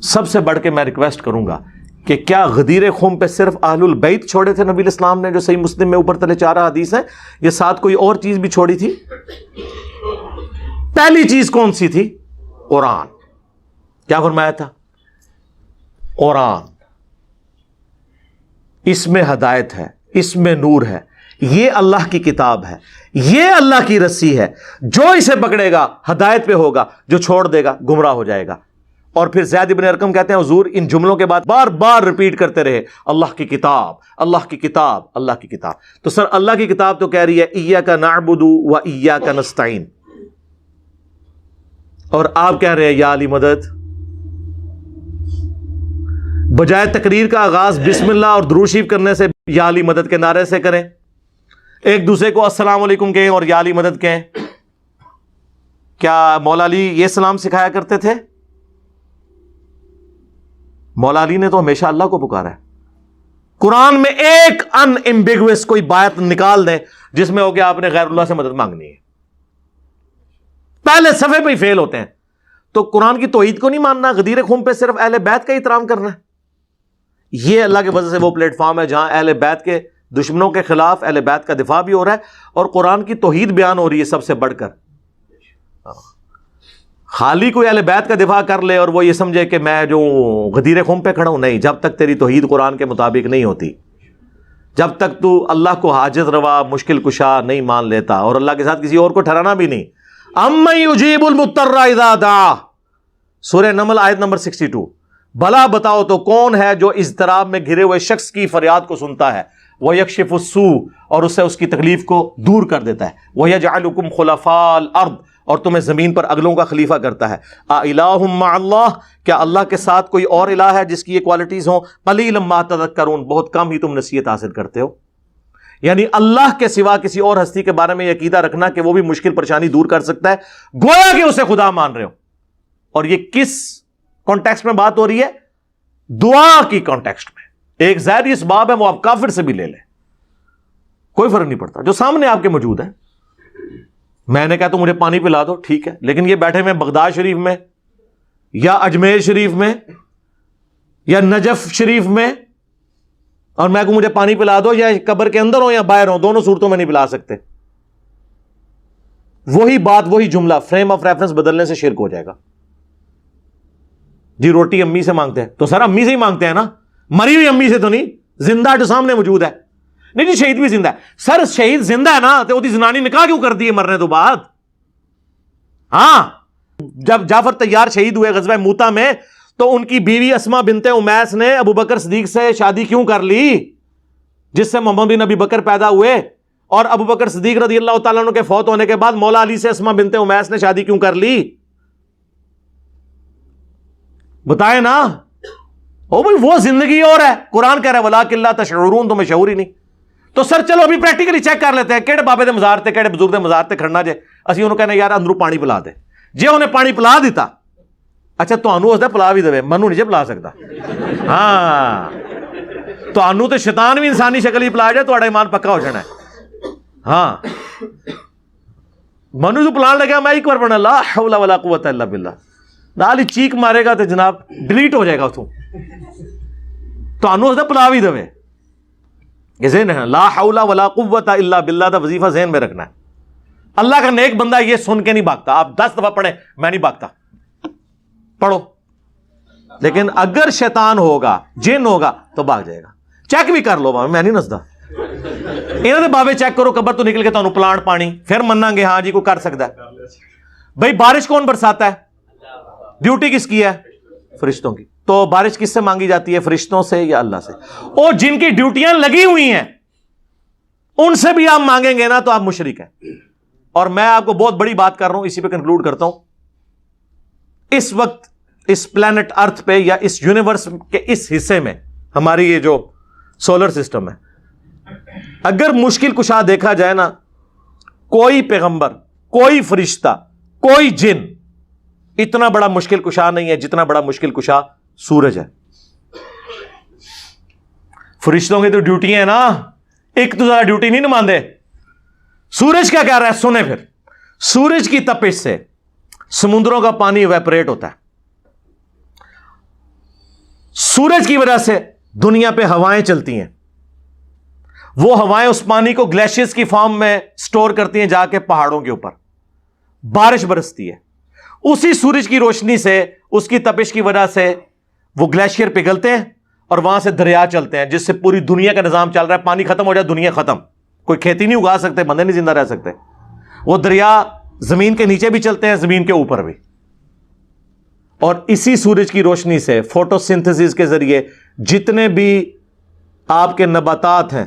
سب سے بڑھ کے میں ریکویسٹ کروں گا کہ کیا غدیر خم پہ صرف اہل البیت چھوڑے تھے نبی الاسلام نے جو صحیح مسلم میں اوپر تلے 4 حدیث ہیں، یہ ساتھ کوئی اور چیز بھی چھوڑی تھی؟ پہلی چیز کون سی تھی؟ قرآن. کیا فرمایا تھا؟ قرآن، اس میں ہدایت ہے، اس میں نور ہے، یہ اللہ کی کتاب ہے، یہ اللہ کی رسی ہے، جو اسے پکڑے گا ہدایت پہ ہوگا، جو چھوڑ دے گا گمراہ ہو جائے گا. اور پھر زید بن ارقم کہتے ہیں حضور ان جملوں کے بعد بار بار ریپیٹ کرتے رہے، اللہ کی کتاب، اللہ کی کتاب، اللہ کی کتاب. تو سر اللہ کی کتاب تو کہہ رہی ہے ایاک نعبد و ایاک نستعین، اور آپ کہہ رہے ہیں یا علی مدد. بجائے تقریر کا آغاز بسم اللہ اور درود شریف کرنے سے یا علی مدد کے نعرے سے کریں، ایک دوسرے کو السلام علیکم کہیں اور یا علی مدد کہیں. کیا مولا علی یہ سلام سکھایا کرتے تھے؟ مولا علی نے تو ہمیشہ اللہ کو پکارا ہے. قرآن میں ایک ان ایمبیگوس کوئی بات نکال دیں جس میں ہو کہ آپ نے غیر اللہ سے مدد مانگنی ہے، پہلے صفحے پہ ہی فیل ہوتے ہیں. تو قرآن کی توحید کو نہیں ماننا، غدیر خم پہ صرف اہل بیت کا احترام کرنا ہے. یہ اللہ کے فضل سے وہ پلیٹ فارم ہے جہاں اہل بیت کے دشمنوں کے خلاف اہل بیت کا دفاع بھی ہو رہا ہے اور قرآن کی توحید بیان ہو رہی ہے سب سے بڑھ کر. خالی کوئی اہل بیت کا دفاع کر لے اور وہ یہ سمجھے کہ میں جو غدیر خم پہ کھڑا ہوں، نہیں، جب تک تیری توحید قرآن کے مطابق نہیں ہوتی، جب تک تو اللہ کو حاجت روا مشکل کشا نہیں مان لیتا اور اللہ کے ساتھ کسی اور کو ٹھہرانا بھی نہیں. اَمَّن يُجِيبُ الْمُضْطَرَّ إِذَا دَعَاهُ، سورہ نمل آیت نمبر 62. بھلا بتاؤ تو کون ہے جو اضطراب میں گھرے ہوئے شخص کی فریاد کو سنتا ہے، وَيَكْشِفُ السُّوءَ، اور اس سے اس کی تکلیف کو دور کر دیتا ہے، وَيَجْعَلُكُمْ خُلَفَاءَ الْأَرْضِ، اور تمہیں زمین پر اگلوں کا خلیفہ کرتا ہے. أَإِلَٰهٌ مَّعَ اللَّهِ، کیا اللہ کے ساتھ کوئی اور الہ ہے جس کی یہ کوالٹیز ہوں؟ قَلِيلًا مَّا تَذَكَّرُونَ، بہت کم ہی تم نصیحت حاصل کرتے ہو. یعنی اللہ کے سوا کسی اور ہستی کے بارے میں یہ عقیدہ رکھنا کہ وہ بھی مشکل پریشانی دور کر سکتا ہے، گویا کہ اسے خدا مان رہے ہو. اور یہ کس کانٹیکسٹ میں بات ہو رہی ہے؟ دعا کی کانٹیکسٹ میں. ایک ظاہری اسباب ہے، وہ آپ کافر سے بھی لے لیں، کوئی فرق نہیں پڑتا، جو سامنے آپ کے موجود ہے. میں نے کہا تو مجھے پانی پلا دو، ٹھیک ہے، لیکن یہ بیٹھے ہوئے بغداد شریف میں یا اجمیر شریف میں یا نجف شریف میں، اور میں کو مجھے پانی پلا دو، یا قبر کے اندر ہو یا باہر ہو، دونوں صورتوں میں نہیں پلا سکتے. وہی بات، وہی جملہ، فریم آف ریفرنس بدلنے سے شرک ہو جائے گا. جی روٹی امی سے مانگتے ہیں تو سر امی سے ہی مانگتے ہیں نا، مری ہوئی امی سے تو نہیں، زندہ جو سامنے موجود ہے. نہیں جی شہید بھی زندہ ہے. سر شہید زندہ ہے نا، تو وہ زنانی نکاح کیوں کر دی ہے مرنے تو بعد؟ ہاں، جب جعفر طیار شہید ہوئے غزوہ موتا میں تو ان کی بیوی اسما بنت امیس نے ابو بکر صدیق سے شادی کیوں کر لی، جس سے محمد بن ابی بکر پیدا ہوئے؟ اور ابو بکر صدیق رضی اللہ تعالیٰ عنہ کے فوت ہونے کے بعد مولا علی سے اسما بنت امیس نے شادی کیوں کر لی؟ بتائیں نا. او بھائی وہ زندگی اور ہے، قرآن کہہ رہا ہے وَلَٰكِن لَا تَشْعُرُونَ، تمہیں شعور ہی نہیں. تو سر چلو ابھی پریکٹیکلی چیک کر لیتے ہیں کہڑے بابے دے مزار تے کہڑے بزرگ دے مزار تے کھڑنا جے. اسی انہوں کہنا یار اندروں پانی پلا دے، جے انہیں پانی پلا دیتا، اچھا تانوں اس دا پلا بھی دے، منو نہیں جے پلا سکتا. ہاں تانوں تے شیطان بھی انسانی شکل ہی پلا جائے تہاڈا ایمان پکا ہو جانا ہے. ہاں منو تو پلان لگا میں ایک بار پڑھنا لا حول ولا قوت الا باللہ، نال ہی چیک مارے گا تو جناب ڈیلیٹ ہو جائے گا اتوں. تانوں اس دا پلا بھی دے، یہ ذہن ہے لا حول ولا قوت الا باللہ دا وظیفہ ذہن میں رکھنا ہے. اللہ کا نیک بندہ یہ سن کے نہیں بھاگتا. آپ 10 دفعہ پڑھیں، میں نہیں بھاگتا، پڑھو. لیکن اگر شیطان ہوگا، جن ہوگا تو بھاگ جائے گا. چیک بھی کر لو، میں نہیں نسدا. انہوں نے بابے چیک کرو قبر تو نکل کے تانوں پلانٹ پانی، پھر مننا گے ہاں جی کوئی کر سکتا ہے. بھائی بارش کون برساتا ہے؟ ڈیوٹی کس کی ہے؟ فرشتوں کی. تو بارش کس سے مانگی جاتی ہے، فرشتوں سے یا اللہ سے؟ اور جن کی ڈیوٹیاں لگی ہوئی ہیں ان سے بھی آپ مانگیں گے نا تو آپ مشرک ہیں. اور میں آپ کو بہت بڑی بات کر رہا ہوں، اسی پہ کنکلوڈ کرتا ہوں. اس وقت اس پلانٹ ارتھ پہ یا اس یونیورس کے اس حصے میں، ہماری یہ جو سولر سسٹم ہے، اگر مشکل کشا دیکھا جائے نا، کوئی پیغمبر، کوئی فرشتہ، کوئی جن اتنا بڑا مشکل کشا نہیں ہے جتنا بڑا مشکل کشا سورج ہے. فرشتوں کی تو ڈیوٹی ہے نا، ایک تو زیادہ ڈیوٹی نہیں نماندے. سورج کیا کہہ رہا ہے سنیں پھر. سورج کی تپش سے سمندروں کا پانی ایویپریٹ ہوتا ہے. سورج کی وجہ سے دنیا پہ ہوائیں چلتی ہیں، وہ ہوائیں اس پانی کو گلیشیئرز کی فارم میں سٹور کرتی ہیں جا کے پہاڑوں کے اوپر، بارش برستی ہے، اسی سورج کی روشنی سے، اس کی تپش کی وجہ سے وہ گلیشیئر پگھلتے ہیں اور وہاں سے دریا چلتے ہیں، جس سے پوری دنیا کا نظام چل رہا ہے۔ پانی ختم ہو جائے دنیا ختم، کوئی کھیتی نہیں اگا سکتے، بندے نہیں زندہ رہ سکتے۔ وہ دریا زمین کے نیچے بھی چلتے ہیں، زمین کے اوپر بھی، اور اسی سورج کی روشنی سے فوٹو سنتھسس کے ذریعے جتنے بھی آپ کے نباتات ہیں،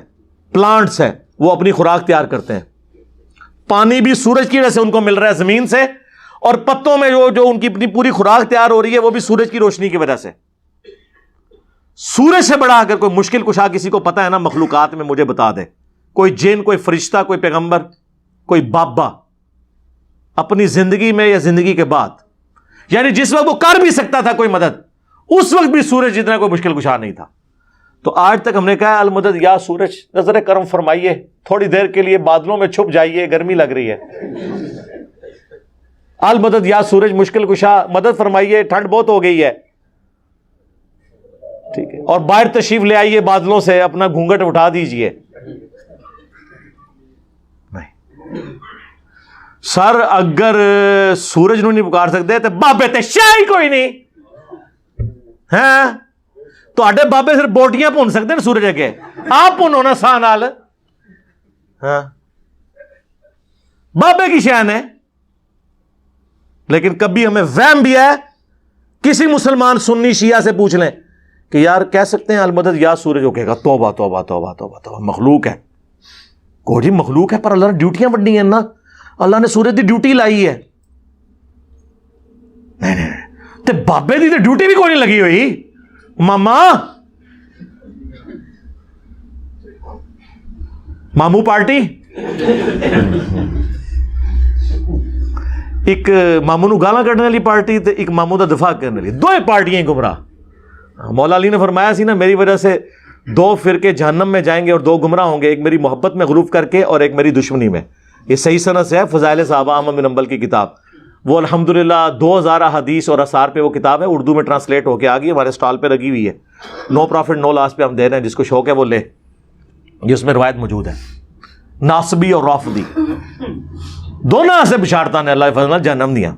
پلانٹس ہیں، وہ اپنی خوراک تیار کرتے ہیں۔ پانی بھی سورج کی وجہ سے ان کو مل رہا ہے زمین سے، اور پتوں میں جو ان کی اپنی پوری خوراک تیار ہو رہی ہے وہ بھی سورج کی روشنی کی وجہ سے۔ سورج سے بڑا اگر کوئی مشکل کشا کسی کو پتا ہے نا مخلوقات میں، مجھے بتا دے، کوئی جن، کوئی فرشتہ، کوئی پیغمبر، کوئی بابا، اپنی زندگی میں یا زندگی کے بعد، یعنی جس وقت وہ کر بھی سکتا تھا کوئی مدد، اس وقت بھی سورج جتنا کوئی مشکل کشا نہیں تھا۔ تو آج تک ہم نے کہا المدد یا سورج نظر کرم فرمائیے، تھوڑی دیر کے لیے بادلوں میں چھپ جائیے، گرمی لگ رہی ہے۔ المدد یا سورج مشکل کشا مدد فرمائیے، ٹھنڈ بہت ہو گئی ہے، ٹھیک ہے، اور باہر تشریف لے آئیے بادلوں سے، اپنا گھونگھٹ اٹھا دیجئے۔ نہیں سر، اگر سورج نو نہیں پکار سکتے تو بابے تے شاہی کوئی نہیں، ہاں تو آڈے بابے صرف بوٹیاں پون سکتے ہیں سورج اگے، آپ پونو نا ساہ نال، ہاں بابے کی شان ہے۔ لیکن کبھی ہمیں وہم بھی ہے، کسی مسلمان سنی شیعہ سے پوچھ لیں کہ یار کہہ سکتے ہیں المدد یا سورج، ہو کہے گا توبہ توبہ توبہ توبہ توبہ، مخلوق ہے۔ کو جی مخلوق ہے، پر اللہ نے ڈیوٹیاں بڑھنی ہیں نا، اللہ نے سورج دی ڈیوٹی لائی ہے۔ نہیں نہیں تے بابے دی تے ڈیوٹی بھی کوئی نہیں لگی ہوئی ماما، مامو پارٹی، ایک مامو نو گالاں کڈنے والی پارٹی تے ایک مامو دا دفاع کرنے والی، دو پارٹیاں گمراہ۔ مولا علی نے فرمایا سی نا، میری وجہ سے دو فرقے جہنم میں جائیں گے اور دو گمراہ ہوں گے، ایک میری محبت میں غلوف کر کے اور ایک میری دشمنی میں۔ یہ صحیح سند سے ہے، فضائل صحابہ احمد بن حنبل کی کتاب، وہ الحمدللہ 2000 حدیث اور اثار پہ وہ کتاب ہے، اردو میں ٹرانسلیٹ ہو کے آ گئی، ہمارے اسٹال پہ لگی ہوئی ہے، نو پروفٹ نو لاس پہ ہم دے رہے ہیں، جس کو شوق ہے وہ لے، یہ اس میں روایت موجود ہے۔ ناصبی اور رافضی دونوں سے بشارتاں نے اللہ فضل جہنم دیا۔